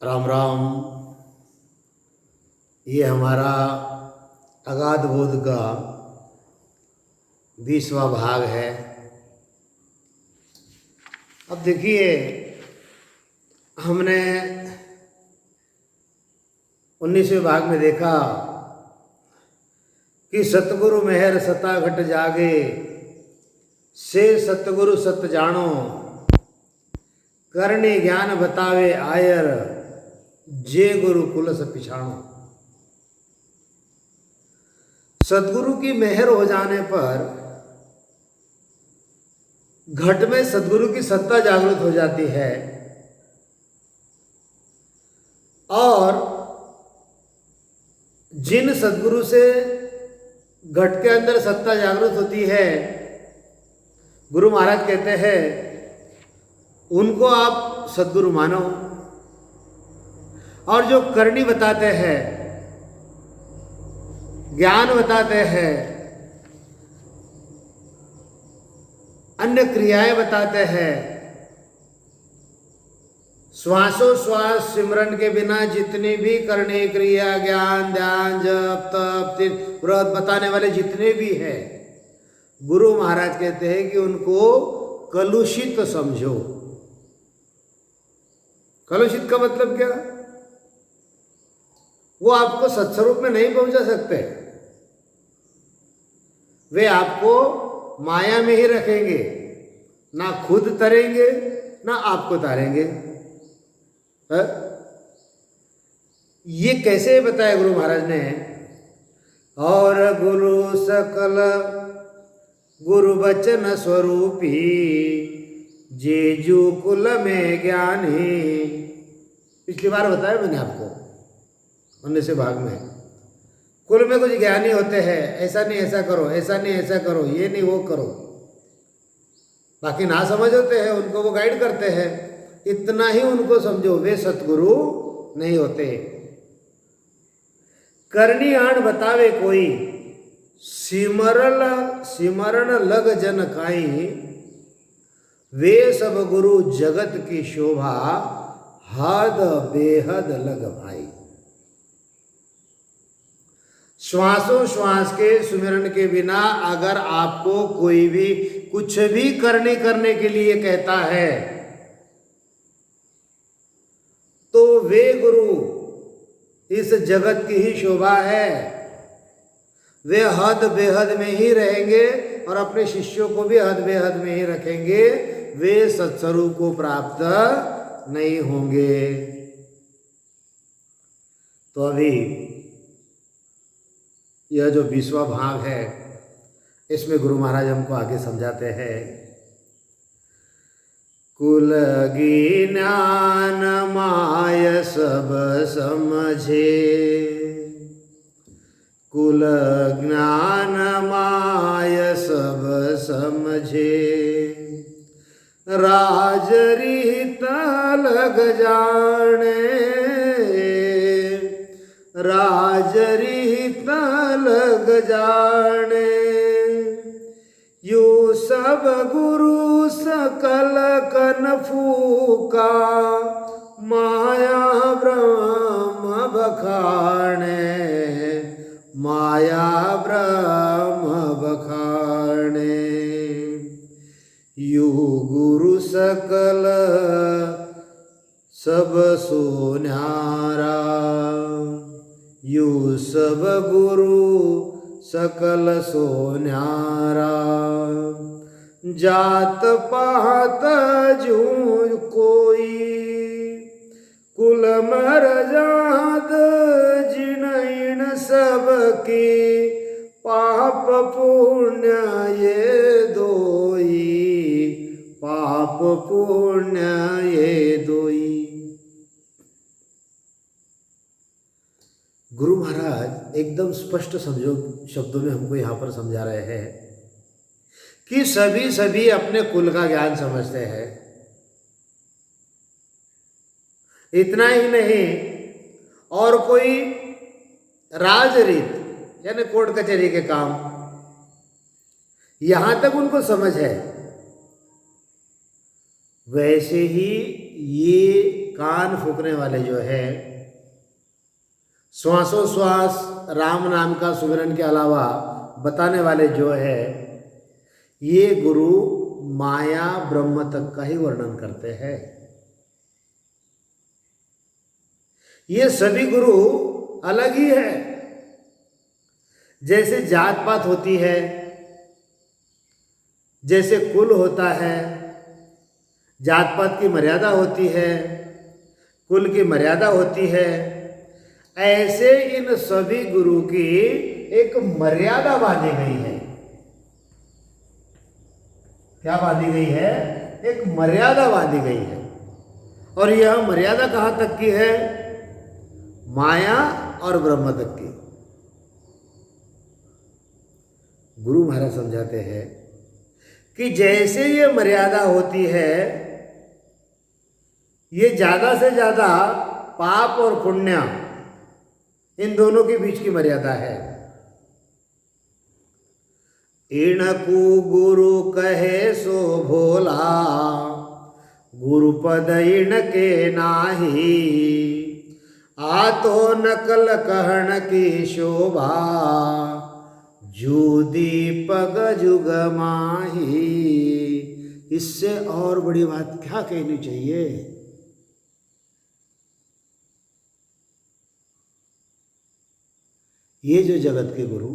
राम राम। ये हमारा अगाध बोध का 20वां भाग है। अब देखिए, हमने 19वें भाग में देखा कि सतगुरु मेहर सता घट जागे, से सतगुरु सत जानो, करणी ज्ञान बतावे आयर, जे गुरु कुलस पिछाणो। सदगुरु की मेहर हो जाने पर घट में सदगुरु की सत्ता जागृत हो जाती है और जिन सदगुरु से घट के अंदर सत्ता जागृत होती है, गुरु महाराज कहते हैं उनको आप सदगुरु मानो। और जो करनी बताते हैं, ज्ञान बताते हैं, अन्य क्रियाएं बताते हैं, श्वासोश्वास सिमरन के बिना जितनी भी करनी क्रिया, ज्ञान, ध्यान, जप, तप, तीर्थ, व्रत बताने वाले जितने भी हैं, गुरु महाराज कहते हैं कि उनको कलुषित समझो। कलुषित का मतलब क्या? वो आपको सत्स्वरूप में नहीं पहुंचा सकते। वे आपको माया में ही रखेंगे, ना खुद तरेंगे ना आपको तारेंगे। ये कैसे बताया गुरु महाराज ने? और गुरु सकल गुरु बचन स्वरूपी, जेजू कुल में ज्ञानी। पिछली बार बताया मैंने आपको 19वें भाग में, कुल में कुछ ज्ञानी होते हैं, ऐसा नहीं ऐसा करो, ऐसा नहीं ऐसा करो, ये नहीं वो करो। बाकी ना समझ होते हैं, उनको वो गाइड करते हैं। इतना ही उनको समझो, वे सतगुरु नहीं होते। करनी आण बतावे कोई, सिमरण लग जन काई, वे सब गुरु जगत की शोभा, हद बेहद लग भाई। श्वासोश्वास के सुमिरन के बिना अगर आपको कोई भी कुछ भी करने के लिए कहता है तो वे गुरु इस जगत की ही शोभा है। वे हद बेहद में ही रहेंगे और अपने शिष्यों को भी हद बेहद में ही रखेंगे। वे सत्स्वरूप को प्राप्त नहीं होंगे। तो अभी यह जो 20वां भाग है, इसमें गुरु महाराज हमको आगे समझाते हैं। कुल ज्ञान माय सब समझे, कुल ज्ञान माय सब समझे, राजरीत लग जाने, राजरीत लग जाने, यू सब गुरु सकल कन फूका, माया ब्रह्म बखाने, माया ब्रह्म बखाने, यू गुरु सकल सब सो न्यारा, यू सब गुरु सकल सो न्यारा, जात पात जू कोई, कुल मर जात जिनैन सबकी, पाप पुण्य ये दोई, पाप पुण्य ये दोई। गुरु महाराज एकदम स्पष्ट शब्दों में हमको यहाँ पर समझा रहे हैं कि सभी अपने कुल का ज्ञान समझते हैं। इतना ही नहीं, और कोई राजरीत यानी कोर्ट कचहरी के काम, यहां तक उनको समझ है। वैसे ही ये कान फूकने वाले जो है, श्वासोश्वास राम नाम का सुमिरन के अलावा बताने वाले जो है, ये गुरु माया ब्रह्म तक का ही वर्णन करते हैं। ये सभी गुरु अलग ही है। जैसे जात पात होती है, जैसे कुल होता है, जात पात की मर्यादा होती है, कुल की मर्यादा होती है, ऐसे इन सभी गुरु की एक मर्यादा बांधी गई है। क्या बांधी गई है? एक मर्यादा बांधी गई है। और यह मर्यादा कहाँ तक की है? माया और ब्रह्म तक की। गुरु महाराज समझाते हैं कि जैसे ये मर्यादा होती है, ये ज्यादा से ज्यादा पाप और पुण्य, इन दोनों के बीच की मर्यादा है। इनको गुरु कहे सो भोला, गुरुपद इनके नाही, आतो नकल कहन की शोभा, जू दीपक जुग माही। इससे और बड़ी बात क्या कहनी चाहिए? ये जो जगत के गुरु,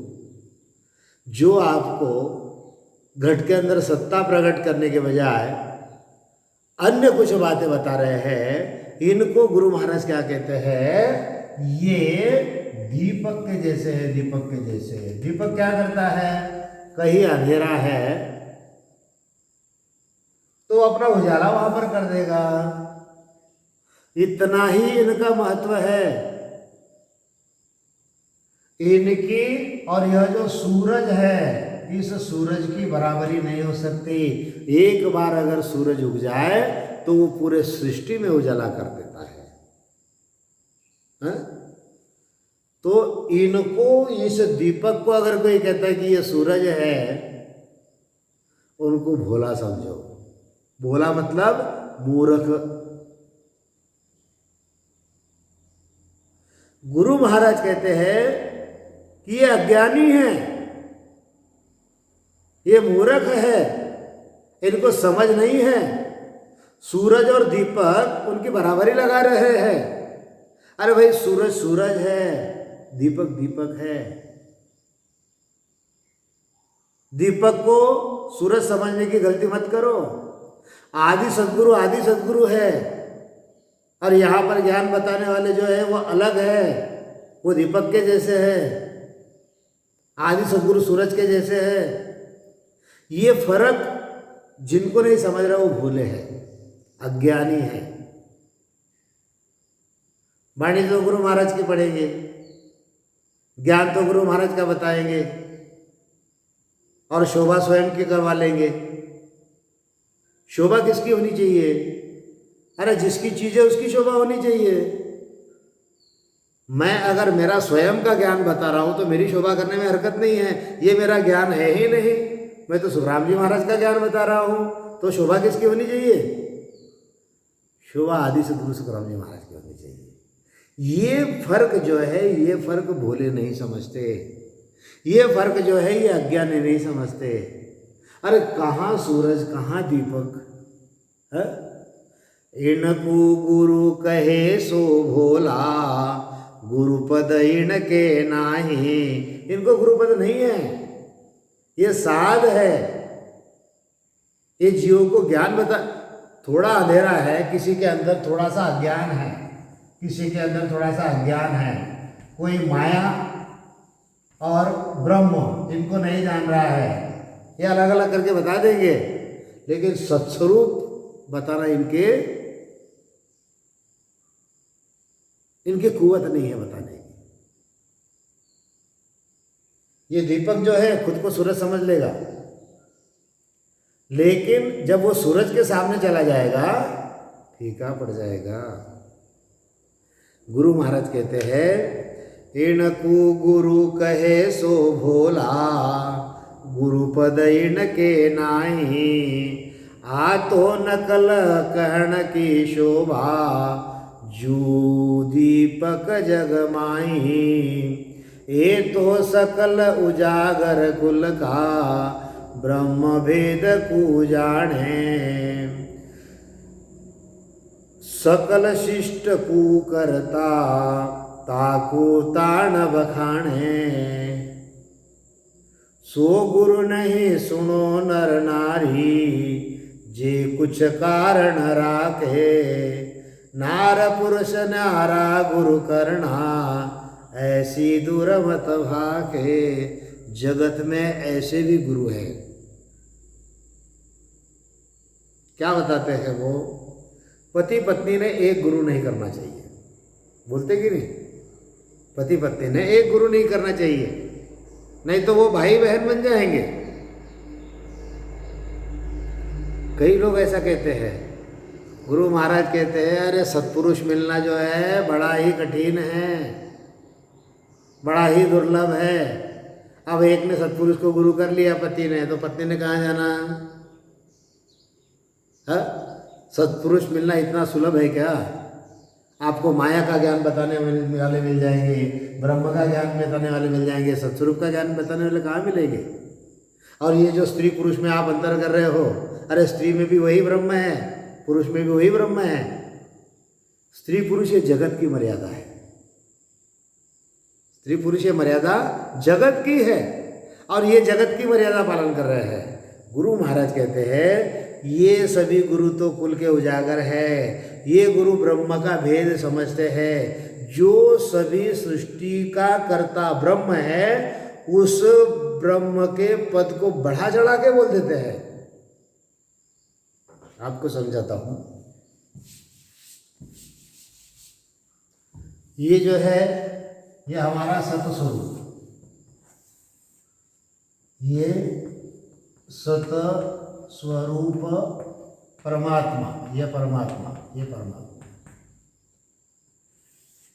जो आपको घट के अंदर सत्ता प्रकट करने के बजाय अन्य कुछ बातें बता रहे हैं, इनको गुरु महाराज क्या कहते हैं? ये दीपक के जैसे है। दीपक के जैसे। दीपक क्या करता है? कहीं अंधेरा है तो अपना उजाला वहां पर कर देगा। इतना ही इनका महत्व है। इनकी और यह जो सूरज है, इस सूरज की बराबरी नहीं हो सकती। एक बार अगर सूरज उग जाए तो वो पूरे सृष्टि में उजाला कर देता है, तो इनको, इस दीपक को अगर कोई कहता है कि ये सूरज है, उनको भोला समझो। भोला मतलब मूर्ख। गुरु महाराज कहते हैं कि ये अज्ञानी है, ये मूर्ख है, इनको समझ नहीं है। सूरज और दीपक उनकी बराबरी लगा रहे हैं। अरे भाई, सूरज सूरज है, दीपक दीपक है। दीपक को सूरज समझने की गलती मत करो। आदि सद्गुरु है, और यहां पर ज्ञान बताने वाले जो है वो अलग है, वो दीपक के जैसे है, आदि सद्गुरु सूरज के जैसे है। ये फर्क जिनको नहीं समझ रहा वो भूले हैं, अज्ञानी है। वाणी तो गुरु महाराज की पढ़ेंगे, ज्ञान तो गुरु महाराज का बताएंगे, और शोभा स्वयं की करवा लेंगे। शोभा किसकी होनी चाहिए? अरे जिसकी चीज है उसकी शोभा होनी चाहिए। मैं अगर मेरा स्वयं का ज्ञान बता रहा हूं तो मेरी शोभा करने में हरकत नहीं है। ये मेरा ज्ञान है ही नहीं, मैं तो सुखराम जी महाराज का ज्ञान बता रहा हूं, तो शोभा किसकी होनी चाहिए? शोभा आदि सद्गुरु सुखराम जी महाराज की होनी चाहिए। ये फर्क जो है, ये फर्क भोले नहीं समझते। ये फर्क जो है ये अज्ञानी नहीं समझते। अरे कहाँ सूरज कहाँ दीपक है? इनको गुरु कहे सो भोला, गुरुपद इनके नाही। इनको गुरुपद नहीं है, ये साध है। ये जीव को ज्ञान बता। थोड़ा अंधेरा है, किसी के अंदर थोड़ा सा अज्ञान है, किसी के अंदर थोड़ा सा अज्ञान है, कोई माया और ब्रह्म इनको नहीं जान रहा है, ये अलग अलग करके बता देंगे, लेकिन सत्स्वरूप बताना इनकी कुवत नहीं है बताने की। ये दीपक जो है खुद को सूरज समझ लेगा, लेकिन जब वो सूरज के सामने चला जाएगा फीका पड़ जाएगा। गुरु महाराज कहते हैं, इनको गुरु कहे सो भोला, गुरुपद इनके नाही, आ तो नकल कहन की शोभा, जू दीपक जगमाई। ए तो सकल उजागर कुल का, ब्रह्म भेद को जाने। सकल शिष्ट को करता, ताको ताण बखाणे। सो गुरु नहीं सुनो नर नारी, जे कुछ कारण राखे। नार पुरुष नारा गुरु करना, ऐसी दूर मत भाके। जगत में ऐसे भी गुरु हैं। क्या बताते हैं वो? पति पत्नी ने एक गुरु नहीं करना चाहिए, बोलते कि नहीं? पति पत्नी ने एक गुरु नहीं करना चाहिए, नहीं तो वो भाई बहन बन जाएंगे। कई लोग ऐसा कहते हैं। गुरु महाराज कहते हैं अरे सत्पुरुष मिलना जो है बड़ा ही कठिन है, बड़ा ही दुर्लभ है। अब एक ने सत्पुरुष को गुरु कर लिया पति ने, तो पत्नी ने कहाँ जाना? है सत्पुरुष मिलना इतना सुलभ है क्या? आपको माया का ज्ञान बताने वाले मिल जाएंगे, ब्रह्म का ज्ञान बताने वाले मिल जाएंगे, सत्स्वरूप का ज्ञान बताने वाले कहाँ मिलेंगे? और ये जो स्त्री पुरुष में आप अंतर कर रहे हो, अरे स्त्री में भी वही ब्रह्म है, पुरुष में भी वही ब्रह्म है। स्त्री पुरुष ये जगत की मर्यादा है। स्त्री पुरुष ये मर्यादा जगत की है, और ये जगत की मर्यादा पालन कर रहे हैं। गुरु महाराज कहते हैं ये सभी गुरु तो कुल के उजागर है। ये गुरु ब्रह्म का भेद समझते हैं। जो सभी सृष्टि का कर्ता ब्रह्म है, उस ब्रह्म के पद को बढ़ा चढ़ा के बोल देते हैं। आपको समझाता हूं। ये जो है ये हमारा सत स्वरूप, ये सत स्वरूप परमात्मा, ये परमात्मा, ये परमात्मा,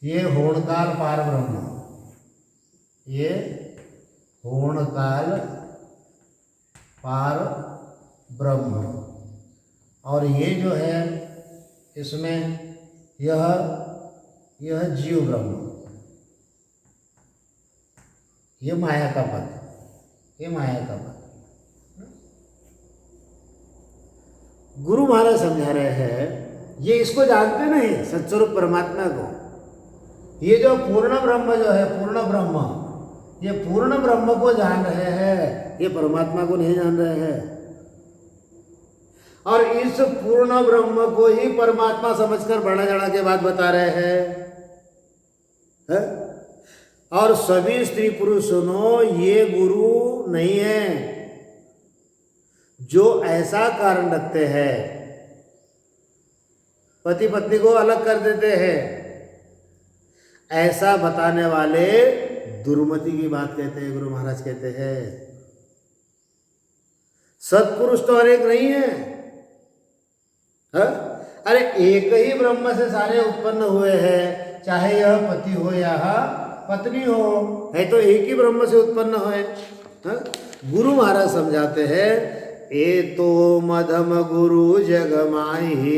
ये होणकाल पार ब्रह्म, ये होणकाल पार ब्रह्म। और ये जो है इसमें यह जीव ब्रह्म, ये माया का पद, ये माया का पद। गुरु महाराज समझा रहे हैं ये इसको जानते नहीं, सत्स्वरूप परमात्मा को। ये जो पूर्ण ब्रह्म जो है, पूर्ण ब्रह्म, ये पूर्ण ब्रह्म को जान रहे हैं, ये परमात्मा को नहीं जान रहे हैं। और इस पूर्ण ब्रह्म को ही परमात्मा समझकर बढ़ा चढ़ा के बात बता रहे हैं, है? और सभी स्त्री पुरुष सुनो, ये गुरु नहीं है। जो ऐसा कारण रखते हैं, पति पत्नी को अलग कर देते हैं, ऐसा बताने वाले दुर्मति की बात कहते हैं। गुरु महाराज कहते हैं सत्पुरुष तो हर एक नहीं है, है? अरे एक ही ब्रह्म से सारे उत्पन्न हुए हैं, चाहे यह पति हो या पत्नी हो, है तो एक ही ब्रह्म से उत्पन्न हुए। गुरु महाराज समझाते हैं ए तो मधम गुरु जगमाई,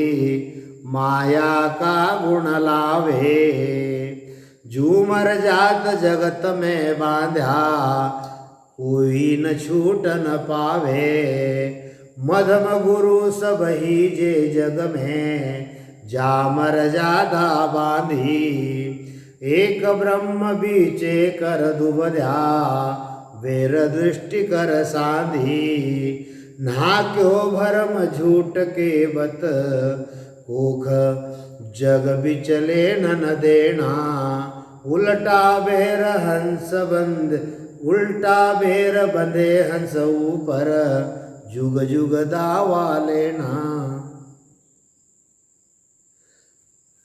माया का गुण लावे। झूमर जात जगत में बांधा, कोई न छूट न पावे। मधम गुरु सब ही जे जग में, जामर जादा बांधी। एक ब्रह्म बीचे कर दुबध्या, वेर दृष्टि कर साधी। ना क्यों भरम झूठ के बत, कोख जग बिचले न देना। उल्टा बेर हंस बंद, उल्टा बेर बंधे हंस ऊपर, जुग जुग दावा लेना।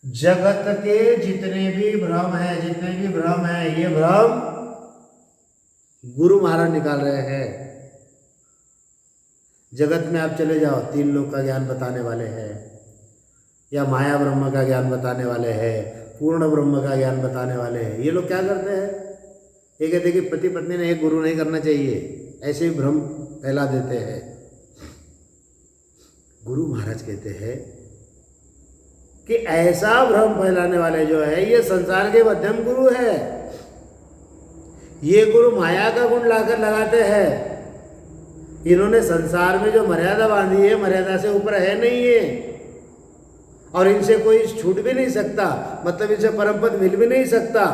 जगत के जितने भी भ्रम है, जितने भी भ्रम है, ये भ्रम गुरु महाराज निकाल रहे हैं। जगत में आप चले जाओ, तीन लोक का ज्ञान बताने वाले हैं, या माया ब्रह्म का ज्ञान बताने वाले हैं, पूर्ण ब्रह्म का ज्ञान बताने वाले हैं। ये लोग क्या करते हैं? ये कहते हैं कि पति पत्नी ने एक गुरु नहीं करना चाहिए, ऐसे ही भ्रम फैला देते हैं। गुरु महाराज कहते हैं कि ऐसा भ्रम फैलाने वाले जो है ये संसार के मध्यम गुरु है। ये गुरु माया का गुण लाकर लगाते हैं। इन्होंने संसार में जो मर्यादा बांधी है मर्यादा से ऊपर है नहीं है, और इनसे कोई छूट भी नहीं सकता, मतलब इनसे परम पद मिल भी नहीं सकता।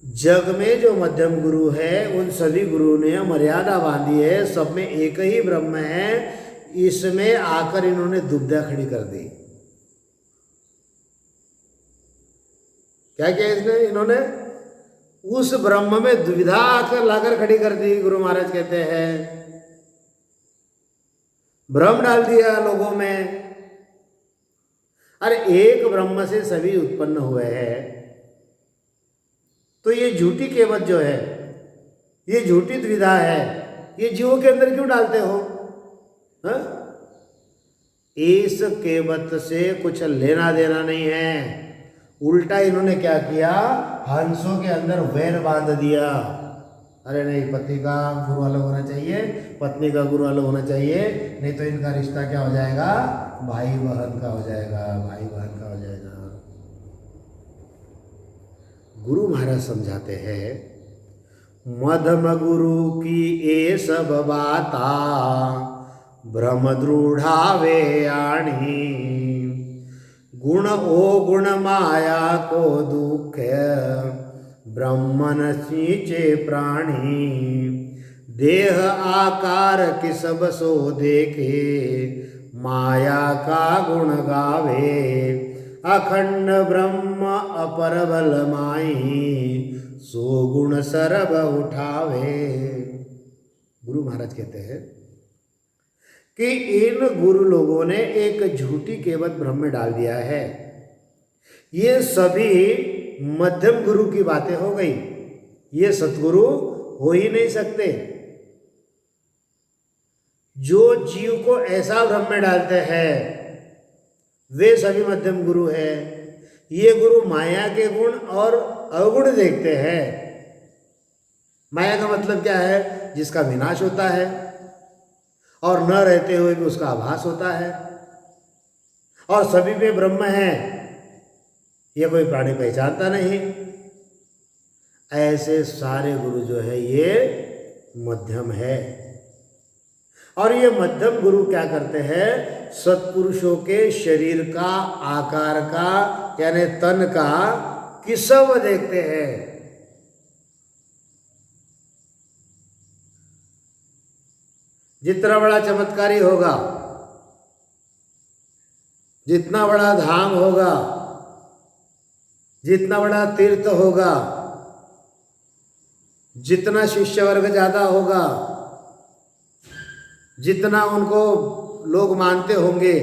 जग में जो मध्यम गुरु है उन सभी गुरु ने मर्यादा बांधी है, सब में एक ही ब्रह्म है, इसमें आकर इन्होंने दुविधा खड़ी कर दी। क्या किया इसने? इन्होंने उस ब्रह्म में दुविधा आकर लाकर खड़ी कर दी। गुरु महाराज कहते हैं भ्रम डाल दिया लोगों में। अरे एक ब्रह्म से सभी उत्पन्न हुए हैं, तो ये झूठी केवट जो है, ये झूठी द्विधा है, ये जीवों के अंदर क्यों डालते हो? हा? इस केवट से कुछ लेना देना नहीं है। उल्टा इन्होंने क्या किया? हंसों के अंदर वैर बांध दिया। अरे नहीं, पति का गुरु अलग होना चाहिए, पत्नी का गुरु अलग होना चाहिए, नहीं तो इनका रिश्ता क्या हो जाएगा? भाई बहन का हो जाएगा, भाई बहन का हो जाएगा। गुरु महाराज समझाते हैं मध्यम गुरु की ये सब बाता भ्रम दृढ़ावे आणी, गुण ओ गुण माया को दुख ब्रह्मन सींचे प्राणी, देह आकार की सब सो देखे माया का गुण गावे, अखंड ब्रह्म अपर बल माई सो गुण सरब उठावे। गुरु महाराज कहते हैं कि इन गुरु लोगों ने एक झूठी केवट भ्रम में डाल दिया है। ये सभी मध्यम गुरु की बातें हो गई, ये सतगुरु हो ही नहीं सकते। जो जीव को ऐसा भ्रम में डालते हैं वे सभी मध्यम गुरु है। ये गुरु माया के गुण और अवगुण देखते हैं। माया का मतलब क्या है? जिसका विनाश होता है और न रहते हुए भी उसका आभास होता है, और सभी में ब्रह्म है, ये कोई प्राणी पहचानता नहीं। ऐसे सारे गुरु जो है ये मध्यम है। और ये मध्यम गुरु क्या करते हैं? सत्पुरुषों के शरीर का, आकार का, यानी तन का किसव देखते हैं। जितना बड़ा चमत्कारी होगा, जितना बड़ा धाम होगा, जितना बड़ा तीर्थ होगा, जितना शिष्य वर्ग ज्यादा होगा, जितना उनको लोग मानते होंगे,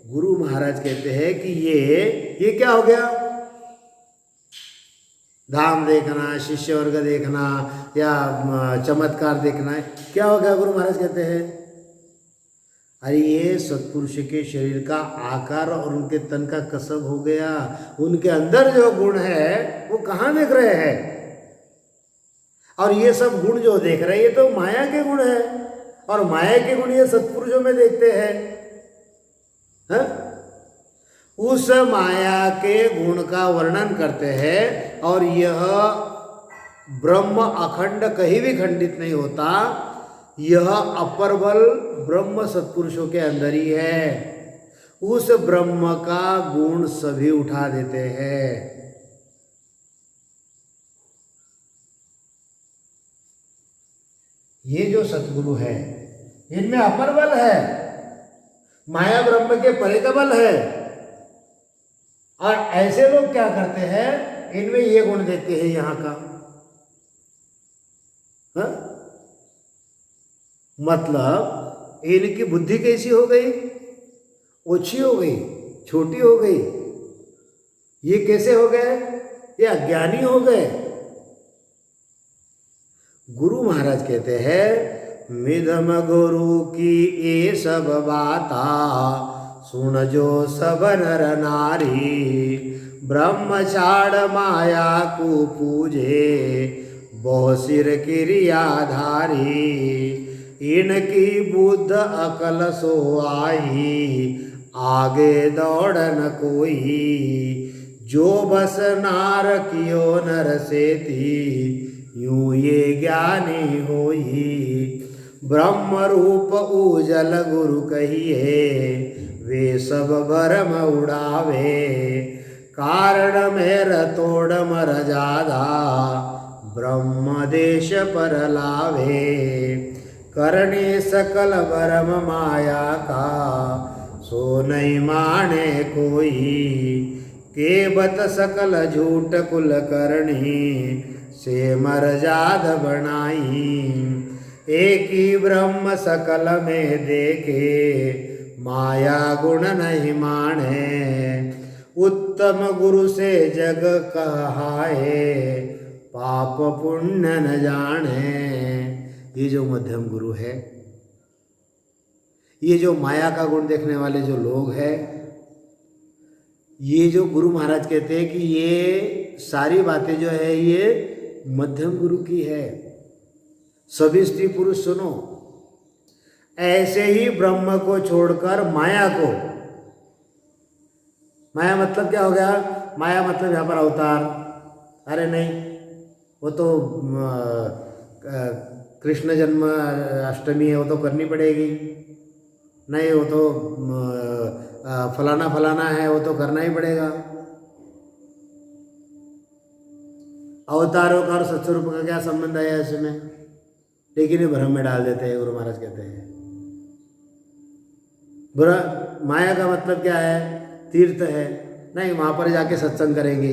गुरु महाराज कहते हैं कि ये क्या हो गया? धाम देखना, शिष्य वर्ग देखना या चमत्कार देखना है, क्या हो गया? गुरु महाराज कहते हैं अरे ये सत्पुरुष के शरीर का आकार और उनके तन का कसब हो गया। उनके अंदर जो गुण है वो कहाँ देख रहे हैं? और ये सब गुण जो देख रहे हैं ये तो माया के गुण है, और माया के गुण ये सत्पुरुषों में देखते हैं। हाँ? उस माया के गुण का वर्णन करते हैं, और यह ब्रह्म अखंड कहीं भी खंडित नहीं होता। यह अपर बल ब्रह्म सत्पुरुषों के अंदर ही है। उस ब्रह्म का गुण सभी उठा देते हैं। ये जो सतगुरु है इनमें अपर बल है, माया ब्रह्म के परे का बल है। और ऐसे लोग क्या करते हैं? इनमें ये गुण देते हैं यहाँ का। हा? मतलब इनकी बुद्धि कैसी हो गई? ओछी हो गई, छोटी हो गई। ये कैसे हो गए? ये अज्ञानी हो गए। गुरु महाराज कहते हैं मिधम गुरु की ये सब बाता सुन जो सब नर नारी, ब्रह्मचार माया को पूजे बहु सिर क्रियाधारी, इनकी बुद्ध अकल सो आई, आगे दौड़ न कोई। जो बस नार कियो नर सेती, यूं ये ज्ञानी होई। ब्रह्म रूप उजल गुरु कहिए, वे सब भरम उड़ावे। कारण मेर तोड़ मर जादा, ब्रह्म देश पर लावे। करने सकल भरम माया का, सो नहीं माने कोई। केबत सकल झूठ कुल करनी, से मर जाद बनाई। एक ही ब्रह्म सकल में देखे, माया गुण नहीं माने। उत्तम गुरु से जग कहाए, पाप पुण्य न जाने। ये जो मध्यम गुरु है, ये जो माया का गुण देखने वाले जो लोग हैं, ये जो गुरु महाराज कहते हैं कि ये सारी बातें जो है ये मध्यम गुरु की है। सभी स्त्री पुरुष सुनो, ऐसे ही ब्रह्म को छोड़कर माया को, माया मतलब क्या हो गया? माया मतलब यहाँ पर अवतार। अरे नहीं, वो तो कृष्ण जन्म अष्टमी है, वो तो करनी पड़ेगी। नहीं, वो तो फलाना फलाना है, वो तो करना ही पड़ेगा। अवतारों का और सत्स्वरूप का क्या संबंध है इसमें? लेकिन ये भ्रम में डाल देते हैं। गुरु महाराज कहते हैं बुरा माया का मतलब क्या है? तीर्थ है। नहीं, वहाँ पर जाके सत्संग करेंगे,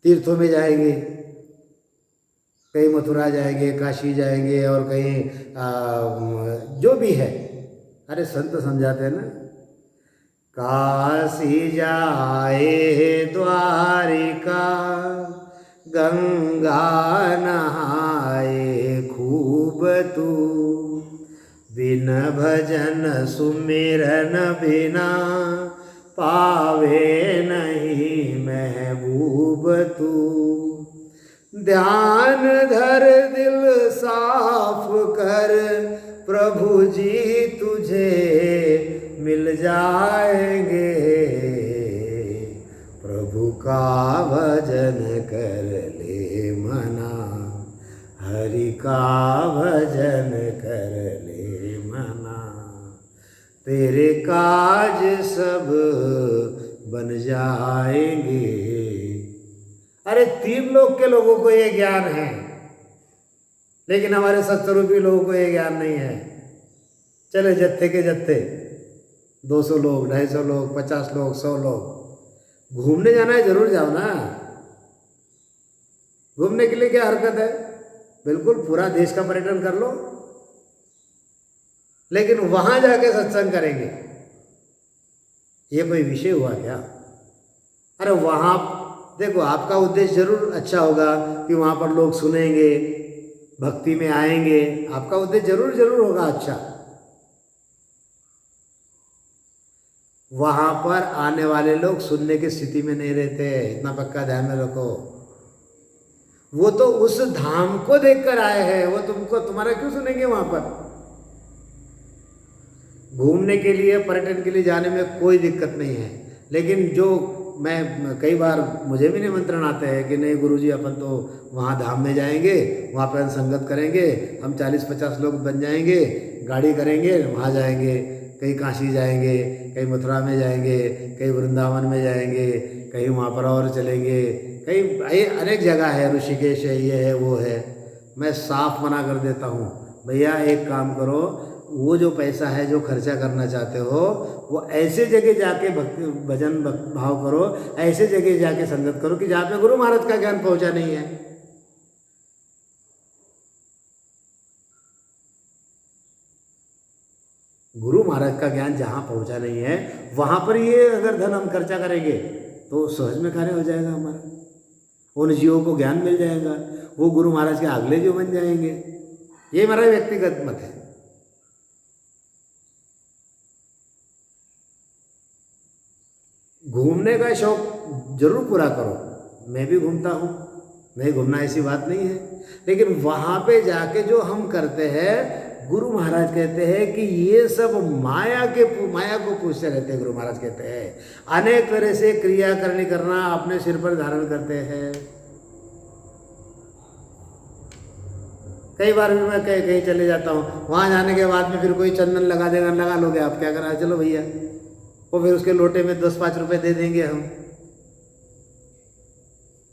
तीर्थों में जाएंगे, कहीं मथुरा जाएंगे, काशी जाएंगे और कहीं जो भी है। अरे संत समझाते हैं ना, काशी जाए द्वारिका, गंगा नहाए खूब तू। बिन भजन सुमिरन बिना, पावे नहीं महबूब तू। ध्यान धर दिल साफ कर, प्रभु जी तुझे मिल जाएंगे। प्रभु का भजन कर ले मना, हरि का भजन कर ले मना। तेरे काज सब बन जाएंगे। अरे तीन लोक के लोगों को ये ज्ञान है, लेकिन हमारे सत्स्वरूपी लोगों को ये ज्ञान नहीं है। चले जत्थे के जत्थे, 200 लोग, 250 लोग, 50 लोग, 100 लोग। घूमने जाना है, जरूर जाओ ना। घूमने के लिए क्या हरकत है? बिल्कुल पूरा देश का पर्यटन कर लो, लेकिन वहां जाके सत्संग करेंगे, ये कोई विषय हुआ क्या? अरे वहां देखो, आपका उद्देश्य जरूर अच्छा होगा कि वहां पर लोग सुनेंगे, भक्ति में आएंगे, आपका उद्देश्य जरूर होगा अच्छा। वहां पर आने वाले लोग सुनने की स्थिति में नहीं रहते, इतना पक्का ध्यान में रखो। वो तो उस धाम को देखकर आए हैं, वो तुम्हारा क्यों सुनेंगे? वहां पर घूमने के लिए, पर्यटन के लिए जाने में कोई दिक्कत नहीं है, लेकिन जो मैं कई बार मुझे भी निमंत्रण आते हैं कि नहीं गुरुजी, अपन तो वहाँ धाम में जाएंगे, वहाँ पर संगत करेंगे, हम 40-50 लोग बन जाएंगे, गाड़ी करेंगे, वहाँ जाएंगे, कहीं काशी जाएंगे, कहीं मथुरा में जाएंगे, कहीं वृंदावन में जाएंगे, कहीं वहाँ पर और चलेंगे, कहीं अनेक जगह है, ऋषिकेश है, ये है वो है। मैं साफ मना कर देता हूँ, भैया एक काम करो, वो जो पैसा है जो खर्चा करना चाहते हो, वो ऐसे जगह जाके भक्ति भजन भाव करो, ऐसे जगह जाके संगत करो कि जहाँ पे गुरु महाराज का ज्ञान पहुँचा नहीं है। गुरु महाराज का ज्ञान जहाँ पहुँचा नहीं है, वहाँ पर ये अगर धन हम खर्चा करेंगे तो सहज में कार्य हो जाएगा हमारा, उन जीवों को ज्ञान मिल जाएगा, वो गुरु महाराज के अगले जीव बन जाएंगे। ये मेरा व्यक्तिगत मत है। घूमने का शौक जरूर पूरा करो, मैं भी घूमता हूँ, नहीं घूमना ऐसी बात नहीं है, लेकिन वहाँ पे जाके जो हम करते हैं गुरु महाराज कहते हैं कि ये सब माया को पूछते रहते हैं। गुरु महाराज कहते हैं अनेक तरह से क्रिया करना अपने सिर पर धारण करते हैं। कई बार भी मैं कहीं चले जाता हूँ, वहाँ जाने के बाद में फिर कोई चंदन लगा देगा, लगा लोगे आप, क्या करा, चलो भैया, वो फिर उसके लोटे में 10-5 रुपए दे देंगे हम।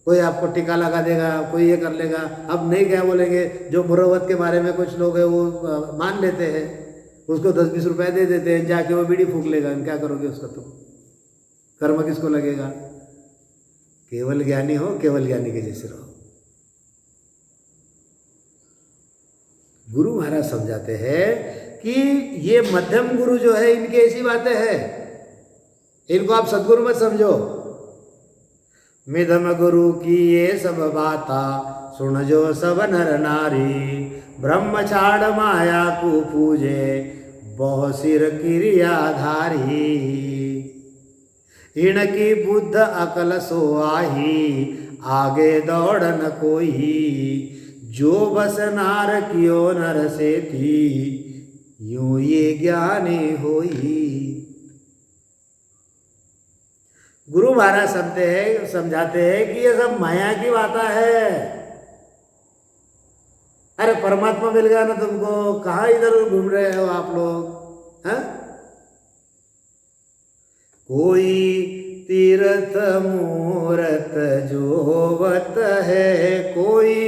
कोई आपको टीका लगा देगा, कोई ये कर लेगा। अब नहीं क्या बोलेंगे, जो मुरव्वत के बारे में कुछ लोग हैं वो मान लेते हैं, उसको 10-20 रुपए दे देते हैं, जाके वो बीड़ी फूंक लेगा। क्या करोगे उसका? तुम कर्म किसको लगेगा? केवल ज्ञानी हो, केवल ज्ञानी के जैसे रहो। गुरु महाराज समझाते हैं कि ये मध्यम गुरु जो है इनकी ऐसी बातें हैं, इनको आप सदगुरु मत समझो। मिधम गुरु की ये सब बाता सुन जो सब नर नारी, ब्रह्म छाड़ माया को पूजे बहु सिर क्रियाधारी। इनकी बुद्ध अकल सो आही, आगे दौड़ न कोई, जो बस नार कियो नर से थी, यूं ये ज्ञानी होई। गुरु महाराज समझाते हैं कि ये सब माया की बात है। अरे परमात्मा मिल गया ना तुमको, कहाँ इधर घूम रहे हो आप लोग? हैं? कोई तीर्थ मूरत जोवत है, कोई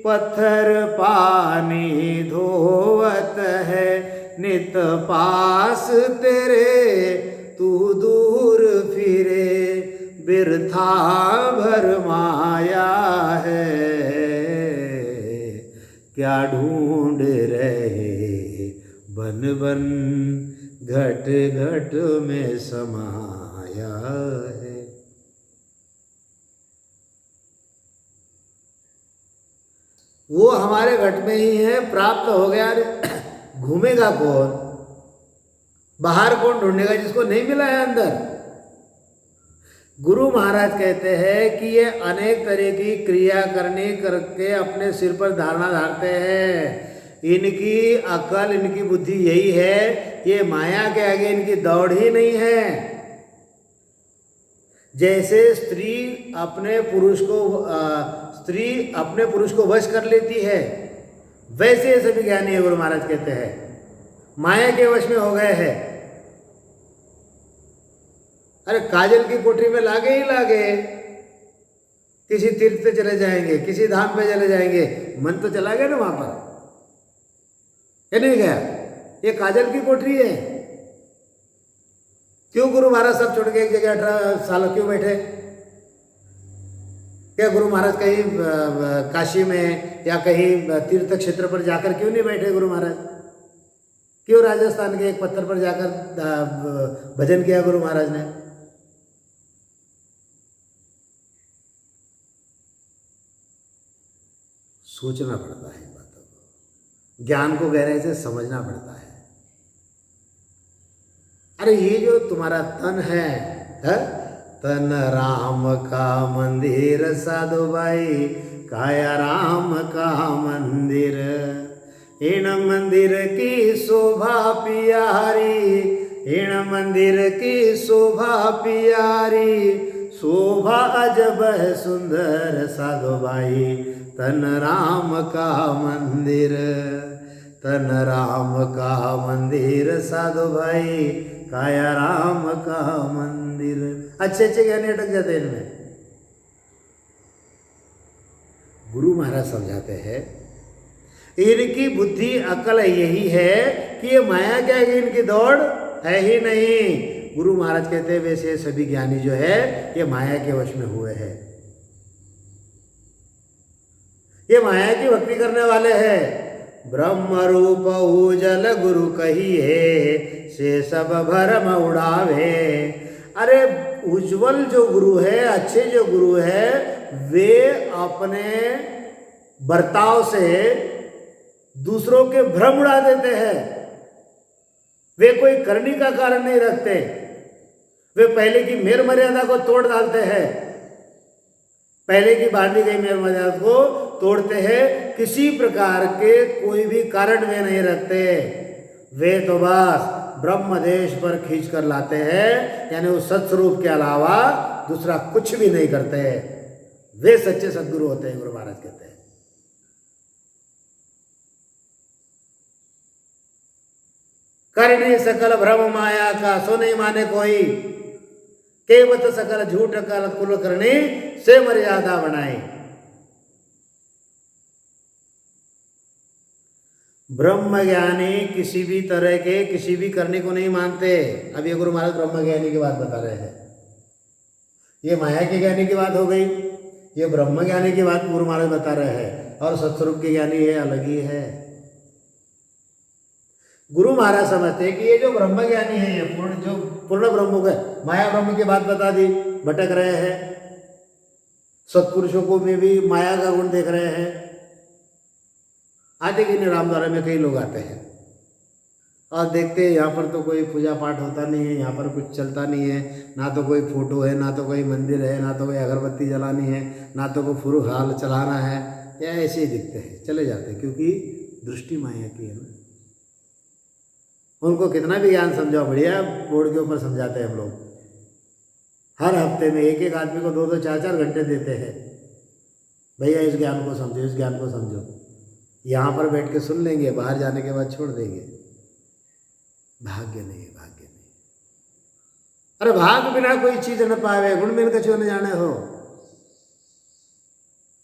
पत्थर पानी धोवत है, नित पास तेरे तू दूर फिरे, बिरथा भर माया है, क्या ढूंढ रहे बन बन घट घट में समाया है। वो हमारे घट में ही है, प्राप्त हो गया। घूमेगा कौन? बाहर कौन ढूंढेगा जिसको नहीं मिला है अंदर? गुरु महाराज कहते हैं कि ये अनेक तरह की क्रिया करके अपने सिर पर धारणा धारते हैं। इनकी अकल, इनकी बुद्धि यही है, ये माया के आगे इनकी दौड़ ही नहीं है। जैसे स्त्री अपने पुरुष को वश कर लेती है, वैसे ये सभी ज्ञानी है। गुरु महाराज कहते हैं माया के वश में हो गए हैं। अरे काजल की कोठरी में लागे ही लागे, किसी तीर्थ पे चले जाएंगे, किसी धाम पे चले जाएंगे, मन तो चला गया ना वहां पर, ये नहीं गया? ये काजल की कोठरी है। क्यों गुरु महाराज सब छोड़ के एक जगह 18 साल क्यों बैठे? क्या गुरु महाराज कहीं काशी में या कहीं तीर्थ क्षेत्र पर जाकर क्यों नहीं बैठे? गुरु महाराज क्यों राजस्थान के एक पत्थर पर जाकर भजन किया गुरु महाराज ने? सोचना पड़ता है बातों को, ज्ञान को गहराई से समझना पड़ता है। अरे ये जो तुम्हारा तन है, तन राम का मंदिर साधु भाई, काया राम का मंदिर, इन मंदिर की शोभा प्यारी, इन मंदिर की शोभा प्यारी, शोभा अजब है सुंदर साधु भाई, तन राम का मंदिर, तन राम का मंदिर साधु भाई, काया राम का मंदिर। अच्छे ज्ञानी अटक जाते हैं इनमें। गुरु महाराज समझाते हैं इनकी बुद्धि अकल यही है कि ये माया क्या है, इनकी दौड़ है ही नहीं। गुरु महाराज कहते हैं वैसे सभी ज्ञानी जो है ये माया के वश में हुए हैं, ये माया की भक्ति करने वाले हैं। ब्रह्म रूप उजल गुरु कहिए, से सब भरम उड़ावे। अरे उज्जवल जो गुरु है, अच्छे जो गुरु है, वे अपने बर्ताव से दूसरों के भ्रम उड़ा देते हैं। वे कोई करनी का कारण नहीं रखते, वे पहले की मेर मर्यादा को तोड़ डालते हैं। पहले की बांधी गई मेर मर्यादा को तोड़ते हैं, किसी प्रकार के कोई भी कारण वे नहीं रखते, वे तो बस ब्रह्म देश पर खींच कर लाते हैं, यानी उस सत्स्वरूप के अलावा दूसरा कुछ भी नहीं करते। वे सच्चे सद्गुरु होते हैं, गुरु महाराज कहते हैं। करनी सकल भ्रम माया का, सो नहीं माने कोई, केवत सकल झूठ कल कुल करनी से मर्यादा बनाए। ब्रह्म ज्ञानी किसी भी तरह के किसी भी करने को नहीं मानते। अब ये गुरु महाराज ब्रह्म ज्ञानी की बात बता रहे हैं, ये माया के ज्ञानी की बात हो गई, ये ब्रह्म ज्ञानी की बात गुरु महाराज बता रहे हैं, और सत्स्वरूप के ज्ञानी ये अलग ही है। गुरु महाराज समझते हैं कि ये जो ब्रह्म ज्ञानी है, ये पूर्ण ब्रह्म का, माया ब्रह्म की बात बता दी, भटक रहे हैं, सत्पुरुषों को में भी माया का गुण देख रहे हैं। आते कि नहीं, रामद्वारा में कई लोग आते हैं और देखते हैं यहाँ पर तो कोई पूजा पाठ होता नहीं है, यहाँ पर कुछ चलता नहीं है, ना तो कोई फोटो है, ना तो कोई मंदिर है, ना तो कोई अगरबत्ती जलानी है, ना तो कोई फुरुहाल चलाना है, या ऐसे ही दिखते हैं, चले जाते हैं, क्योंकि दृष्टि माया की है ना। उनको कितना भी ज्ञान समझाओ, बढ़िया बोर्ड के ऊपर समझाते हैं हम लोग, हर हफ्ते में एक एक आदमी को 2-2 4-4 घंटे देते हैं, भैया इस ज्ञान को समझो, इस ज्ञान को समझो। यहाँ पर बैठ के सुन लेंगे, बाहर जाने के बाद छोड़ देंगे। भाग्य नहीं है, भाग्य नहीं। अरे भाग बिना कोई चीज न पावे, गुण मिल कछु न जाने हो,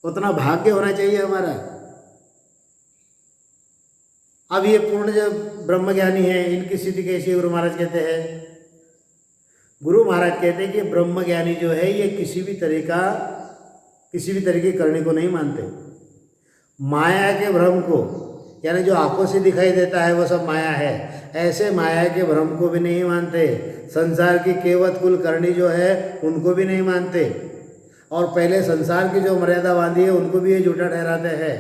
उतना भाग्य होना चाहिए हमारा। अब ये पूर्ण जो ब्रह्मज्ञानी है, इनकी स्थिति कैसी? गुरु महाराज कहते हैं, गुरु महाराज कहते हैं कि ब्रह्मज्ञानी जो है ये किसी भी तरीके करने को नहीं मानते। माया के भ्रम को, यानी जो आंखों से दिखाई देता है वो सब माया है, ऐसे माया के भ्रम को भी नहीं मानते। संसार की केवट कुल करनी जो है उनको भी नहीं मानते, और पहले संसार की जो मर्यादा बांधी है उनको भी ये झूठा ठहराते हैं।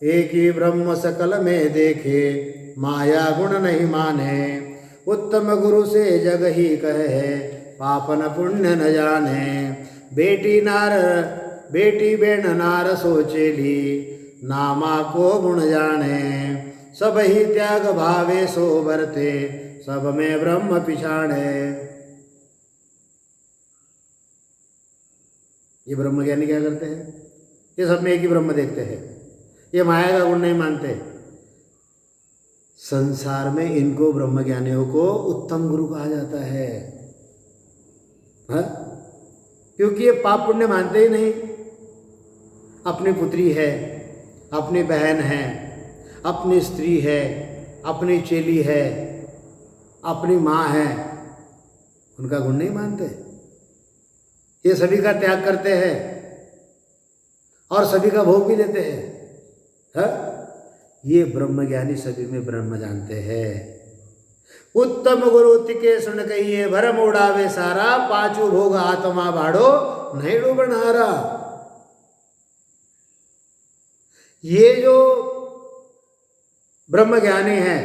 एक ही ब्रह्म सकल में देखे, माया गुण नहीं माने, उत्तम गुरु से जग ही कहे, पापन पुण्य न जाने। बेटी बेण नार सोचेली, नामा को गुण जाने, सब ही त्याग भावे सो बरते, सब में ब्रह्म पिछाड़े। ये ब्रह्म ज्ञानी क्या करते हैं? ये सब में एक ही ब्रह्म देखते हैं, ये माया का गुण नहीं मानते। संसार में इनको ब्रह्म ज्ञानियों को उत्तम गुरु कहा जाता है, क्योंकि ये पाप पुण्य मानते ही नहीं। अपनी पुत्री है, अपनी बहन है, अपनी स्त्री है, अपनी चेली है, अपनी माँ है, उनका गुण नहीं मानते। ये सभी का त्याग करते हैं और सभी का भोग भी लेते हैं। ये ब्रह्मज्ञानी सभी में ब्रह्म जानते हैं। उत्तम गुरु तिके सुन कहिए, भरम उड़ावे सारा, पाचू भोग आत्मा बाड़ो नहीं डूबनहारा। ये जो ब्रह्मज्ञानी हैं,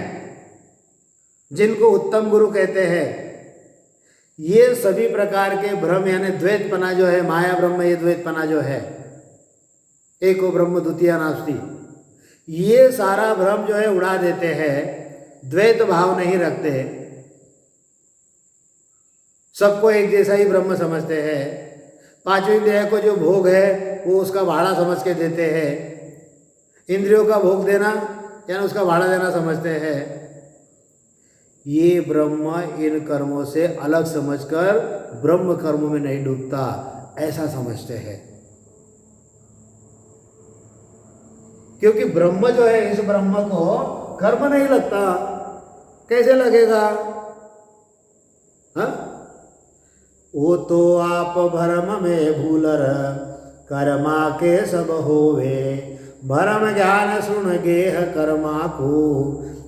जिनको उत्तम गुरु कहते हैं, ये सभी प्रकार के भ्रम यानी द्वैतपना जो है, माया ब्रह्म ये द्वैतपना जो है, एको ब्रह्म द्वितीया नास्ति, ये सारा भ्रम जो है उड़ा देते हैं। द्वैत भाव नहीं रखते, सबको एक जैसा ही ब्रह्म समझते हैं। पांचों इंद्रियों को जो भोग है वो उसका भाड़ा समझ के देते हैं। इंद्रियों का भोग देना यानी उसका भाड़ा देना समझते हैं। ये ब्रह्म इन कर्मों से अलग समझकर ब्रह्म कर्मों में नहीं डूबता, ऐसा समझते हैं। क्योंकि ब्रह्म जो है, इस ब्रह्म को कर्म नहीं लगता, कैसे लगेगा? वो तो आप भरम में भूलर, कर्मा के सब होवे, भरम ज्ञान सुन गेह कर्मा को,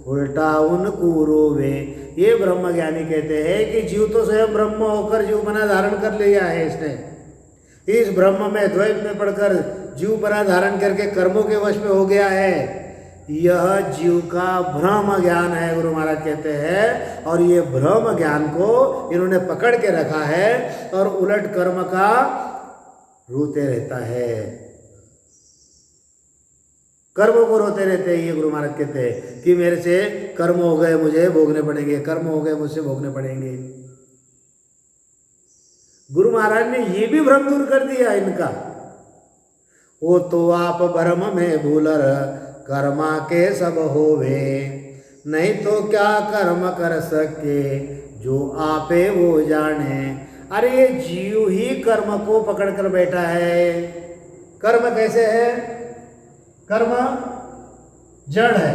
उल्टा उनको रोवे। ये ब्रह्म ज्ञानी कहते हैं कि जीव तो स्वयं ब्रह्म होकर जीव बना धारण कर लिया है इसने। इस ब्रह्म में द्वैत में पढ़कर जीव बना धारण करके कर्मों के वश में हो गया है। यह जीव का भ्रम ज्ञान है, गुरु महाराज कहते हैं। और ये भ्रम ज्ञान को इन्होंने पकड़ के रखा है और उलट कर्म का रूते रहता है। कर्मों को रोते रहते हैं। ये गुरु महाराज कहते हैं कि मेरे से कर्म हो गए, मुझे भोगने पड़ेंगे, कर्म हो गए मुझसे भोगने पड़ेंगे। गुरु महाराज ने ये भी भ्रम दूर कर दिया इनका। वो तो आप भ्रम में भूलर कर्मा के सब होवे, नहीं तो क्या कर्म कर सके जो आपे वो जाने। अरे ये जीव ही कर्म को पकड़ कर बैठा है। कर्म कैसे है? कर्म जड़ है।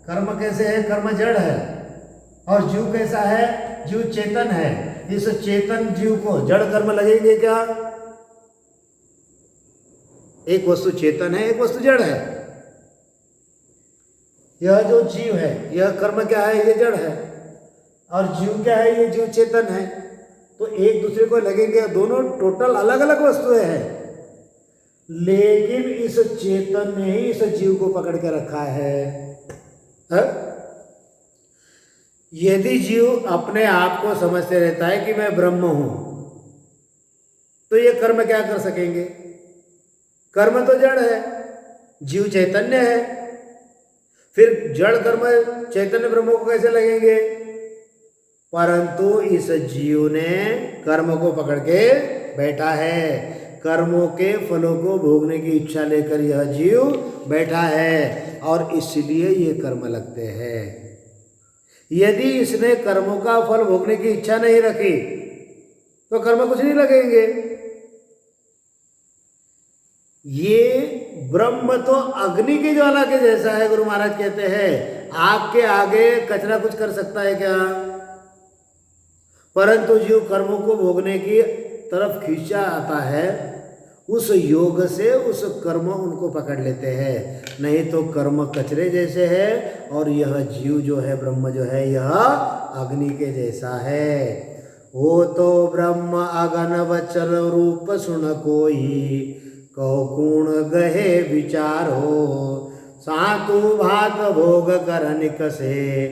कर्म कैसे है? कर्म जड़ है। और जीव कैसा है? जीव चेतन है। इस चेतन जीव को जड़ कर्म लगेंगे क्या? एक वस्तु चेतन है, एक वस्तु जड़ है। यह जो जीव है, यह कर्म क्या है? ये जड़ है। और जीव क्या है? ये जीव चेतन है। तो एक दूसरे को लगेंगे, दोनों टोटल अलग अलग वस्तुएं हैं, लेकिन इस चेतन ने ही इस जीव को पकड़ के रखा है। यदि जीव अपने आप को समझते रहता है कि मैं ब्रह्म हूं, तो ये कर्म क्या कर सकेंगे? कर्म तो जड़ है, जीव चैतन्य है। फिर जड़ कर्म चैतन्य ब्रह्म को कैसे लगेंगे? परंतु इस जीव ने कर्म को पकड़ के बैठा है। कर्मों के फलों को भोगने की इच्छा लेकर यह जीव बैठा है, और इसलिए ये कर्म लगते हैं। यदि इसने कर्मों का फल भोगने की इच्छा नहीं रखी तो कर्म कुछ नहीं लगेंगे। ये ब्रह्म तो अग्नि की ज्वाला के जैसा है। गुरु महाराज कहते हैं आग के आगे कचरा कुछ कर सकता है क्या? परंतु जीव कर्मों को भोगने की तरफ खींचा आता है, उस योग से उस कर्म उनको पकड़ लेते हैं। नहीं तो कर्म कचरे जैसे है, और यह जीव जो है, ब्रह्म जो है, यह अग्नि के जैसा है। वो तो ब्रह्म अगन वचन रूप सुन कोई, कहो गुण गहे विचार हो। सातु भात भोग कर निकसे,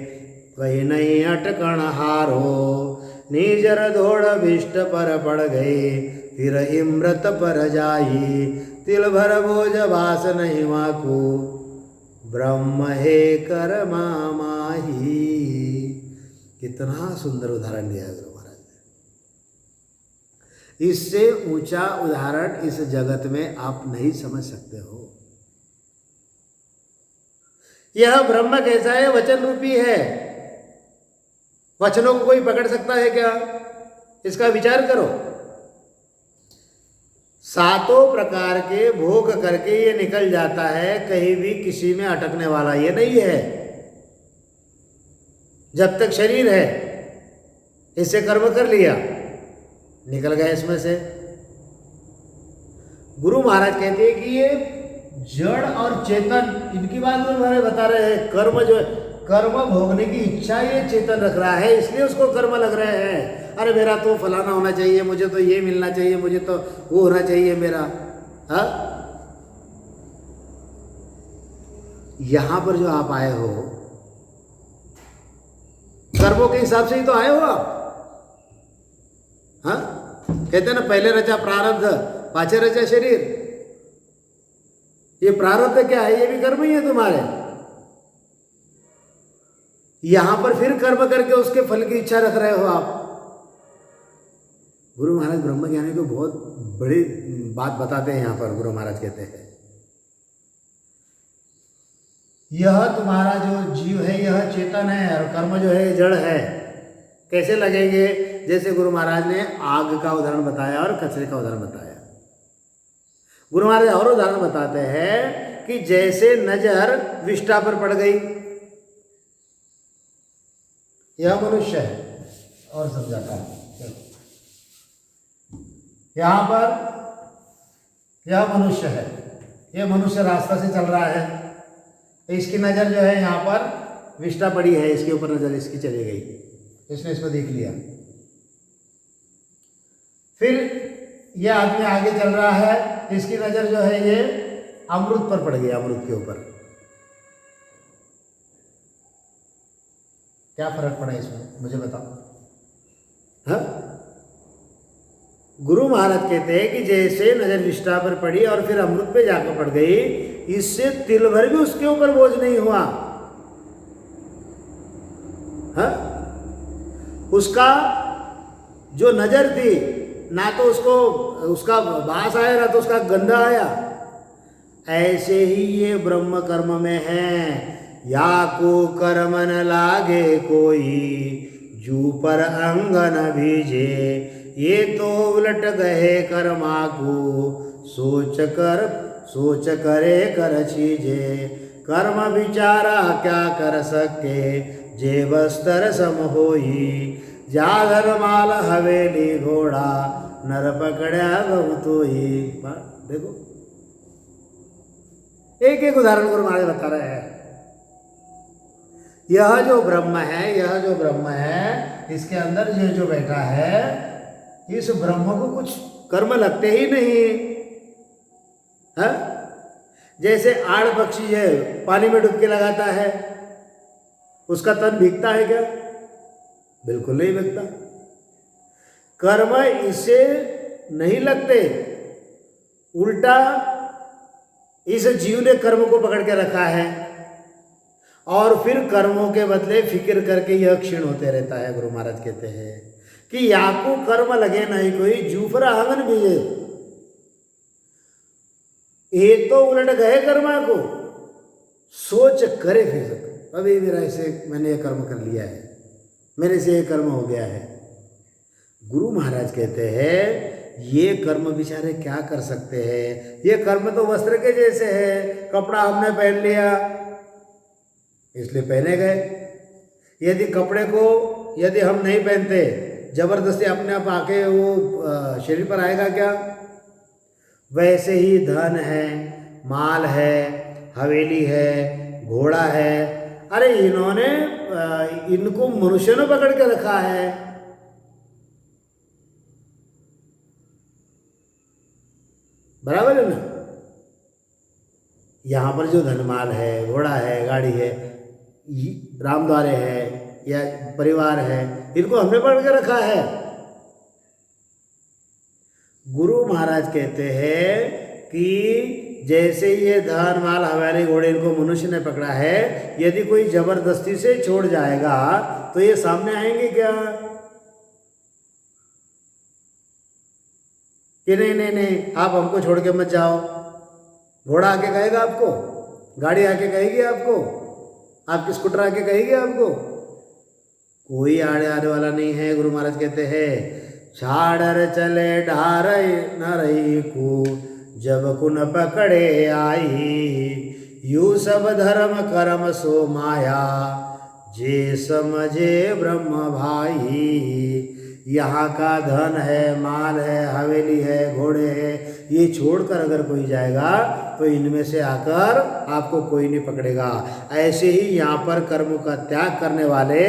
कहीं नहीं अटकण हारो। निजर दौड़ विष्ट पर पड़ गए, फिर इमृत पर जाई। तिल भर बोझ भास नहीं माको, ब्रह्म हे कर माही। कितना सुंदर उदाहरण दिया गुरु महाराज ने। इससे ऊंचा उदाहरण इस जगत में आप नहीं समझ सकते हो। यह ब्रह्म कैसा है? वचन रूपी है। वचनों को कोई पकड़ सकता है क्या? इसका विचार करो। सातों प्रकार के भोग करके ये निकल जाता है, कहीं भी किसी में अटकने वाला ये नहीं है। जब तक शरीर है, इससे कर्म कर लिया, निकल गया इसमें से। गुरु महाराज कहते हैं कि ये जड़ और चेतन, इनकी बात गुरु महाराज बता रहे हैं। कर्म जो है, कर्म भोगने की इच्छा ये चेतन रख रहा है, इसलिए उसको कर्म लग रहे हैं। अरे मेरा तो फलाना होना चाहिए, मुझे तो ये मिलना चाहिए, मुझे तो वो होना चाहिए मेरा। हाँ, यहां पर जो आप आए हो, कर्मों के हिसाब से ही तो आए हो आप। हाँ, कहते हैं ना, पहले रचा प्रारब्ध, पाछे रचा शरीर। ये प्रारब्ध क्या है? ये भी कर्म ही है तुम्हारे। यहां पर फिर कर्म करके उसके फल की इच्छा रख रहे हो आप। गुरु महाराज ब्रह्म ज्ञानी को बहुत बड़ी बात बताते हैं। यहां पर गुरु महाराज कहते हैं, यह तुम्हारा जो जीव है यह चेतन है, और कर्म जो है जड़ है। कैसे लगेंगे? जैसे गुरु महाराज ने आग का उदाहरण बताया और कचरे का उदाहरण बताया। गुरु महाराज और उदाहरण बताते हैं कि जैसे नजर विष्ठा पर पड़ गई, यह मनुष्य है, और समझाता है। यहां पर यह मनुष्य है, यह मनुष्य रास्ता से चल रहा है, तो इसकी नज़र जो है यहाँ पर विष्ठा पड़ी है, इसके ऊपर नज़र इसकी चली गई, इसने इसको देख लिया। फिर यह आदमी आगे चल रहा है, इसकी नज़र जो है ये अमृत पर पड़ गई, अमृत के ऊपर। क्या फर्क पड़ा इसमें, मुझे बताओ। हाँ, गुरु महाराज कहते हैं कि जैसे नजर विष्ठा पर पड़ी और फिर अमृत पे जाकर पड़ गई, इससे तिल भर भी उसके ऊपर बोझ नहीं हुआ। हाँ, उसका जो नजर थी, ना तो उसको उसका बास आया ना तो उसका गंधा आया। ऐसे ही ये ब्रह्म कर्म में है। या को कर्म न लागे कोई, जू पर अंग न भीजे, ये तो उलट गए कर्मा को, सोच करे कर चीजे, कर्म विचारा क्या कर सके, जे बस्तर सम होई, जागर माल हवेली घोड़ा, नर पकड़ा गम तो ही। देखो एक एक उदाहरण गुरु महाराज बता रहे हैं। यह जो ब्रह्म है, इसके अंदर ये जो बैठा है, इस ब्रह्म को कुछ कर्म लगते ही नहीं है। जैसे आड़ पक्षी है, पानी में डुबकी लगाता है, उसका तन भीगता है क्या? बिल्कुल नहीं भीगता। कर्म इसे नहीं लगते, उल्टा इस जीव ने कर्म को पकड़ के रखा है और फिर कर्मों के बदले फिक्र करके यह क्षीण होते रहता है। गुरु महाराज कहते हैं कि याकू कर्म लगे नहीं कोई, जूफरा आंगन बीजे, ये तो उलट गए कर्मा को, सोच करे फिर अभी मेरा ऐसे मैंने ये कर्म कर लिया है, मेरे से ये कर्म हो गया है। गुरु महाराज कहते हैं ये कर्म बेचारे क्या कर सकते हैं? ये कर्म तो वस्त्र के जैसे है, कपड़ा हमने पहन लिया इसलिए पहने गए। यदि कपड़े को यदि हम नहीं पहनते, जबरदस्ती अपने आप आके वो शरीर पर आएगा क्या? वैसे ही धन है, माल है, हवेली है, घोड़ा है, अरे इन्होंने इनको मनुष्य ने पकड़ के रखा है। बराबर है ना? यहाँ पर जो धनमाल है, घोड़ा है, गाड़ी है, रामद्वारे है या परिवार है, इनको हमने पकड़ के रखा है। गुरु महाराज कहते हैं कि जैसे ये धन माल हवेली घोड़े इनको मनुष्य ने पकड़ा है, यदि कोई जबरदस्ती से छोड़ जाएगा तो ये सामने आएंगे क्या? कि नहीं नहीं नहीं आप हमको छोड़ के मत जाओ। घोड़ा आके कहेगा आपको, गाड़ी आके कहेगी आपको, आपकी स्कूटर आके कहेगी आपको? कोई आड़े आने वाला नहीं है। गुरु महाराज कहते हैं छाड़र चले ढार न रही को, जब कुन पकड़े आई, यू सब धर्म कर्म सो माया, जे समझे ब्रह्म भाई। यहाँ का धन है, माल है, हवेली है, घोड़े है, ये छोड़कर अगर कोई जाएगा तो इनमें से आकर आपको कोई नहीं पकड़ेगा। ऐसे ही यहाँ पर कर्म का त्याग करने वाले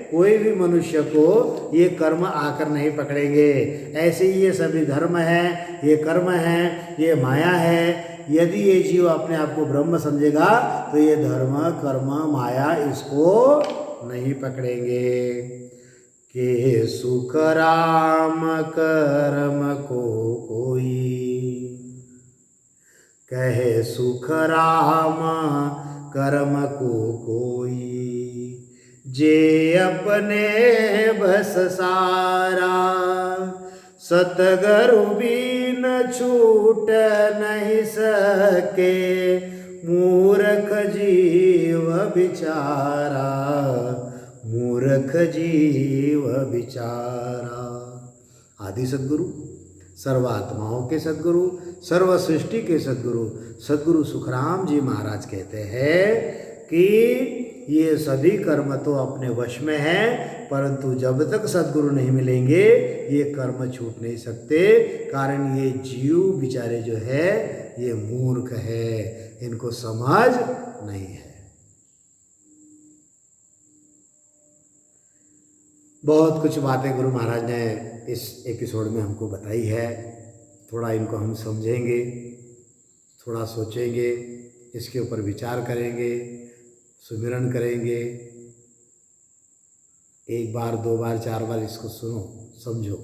कोई भी मनुष्य को ये कर्म आकर नहीं पकड़ेंगे। ऐसे ही ये सभी धर्म है, ये कर्म है, ये माया है। यदि ये जीव अपने आप को ब्रह्म समझेगा तो ये धर्म कर्म माया इसको नहीं पकड़ेंगे। के सुख राम कर्म को कोई, कहे सुख राम कर्म को कोई, जे अपने बस सारा, सतगुरु बिन छूट नहीं सके, मूर्ख जीव बिचारा, मूर्ख जीव बिचारा। आदि सद्गुरु, सर्वात्माओं के सद्गुरु, सर्व सृष्टि के सद्गुरु, सद्गुरु सुखराम जी महाराज कहते हैं कि ये सभी कर्म तो अपने वश में है, परंतु जब तक सद्गुरु नहीं मिलेंगे ये कर्म छूट नहीं सकते। कारण ये जीव बिचारे जो है ये मूर्ख है, इनको समझ नहीं है। बहुत कुछ बातें गुरु महाराज ने इस एपिसोड में हमको बताई है। थोड़ा इनको हम समझेंगे, थोड़ा सोचेंगे, इसके ऊपर विचार करेंगे, सुमिरन करेंगे। एक बार, दो बार, चार बार इसको सुनो, समझो,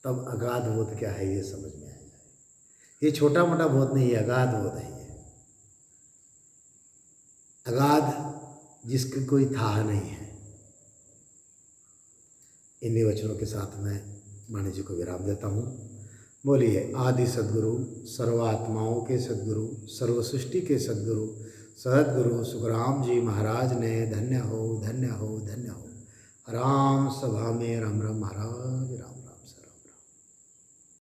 तब अगाध बोध क्या है ये समझ में आ जाए। ये छोटा मोटा बोध नहीं है, अगाध बोध है ये। अगाध जिसकी कोई था नहीं है। इन्हीं वचनों के साथ मैं वाणी जी को विराम देता हूँ। बोलिए आदि सद्गुरु, सर्वात्माओं के सद्गुरु, सर्व सृष्टि के सद्गुरु सद्गुरु सुखराम जी महाराज ने धन्य हो, धन्य हो, धन्य हो। राम सभा में राम राम महाराज राम।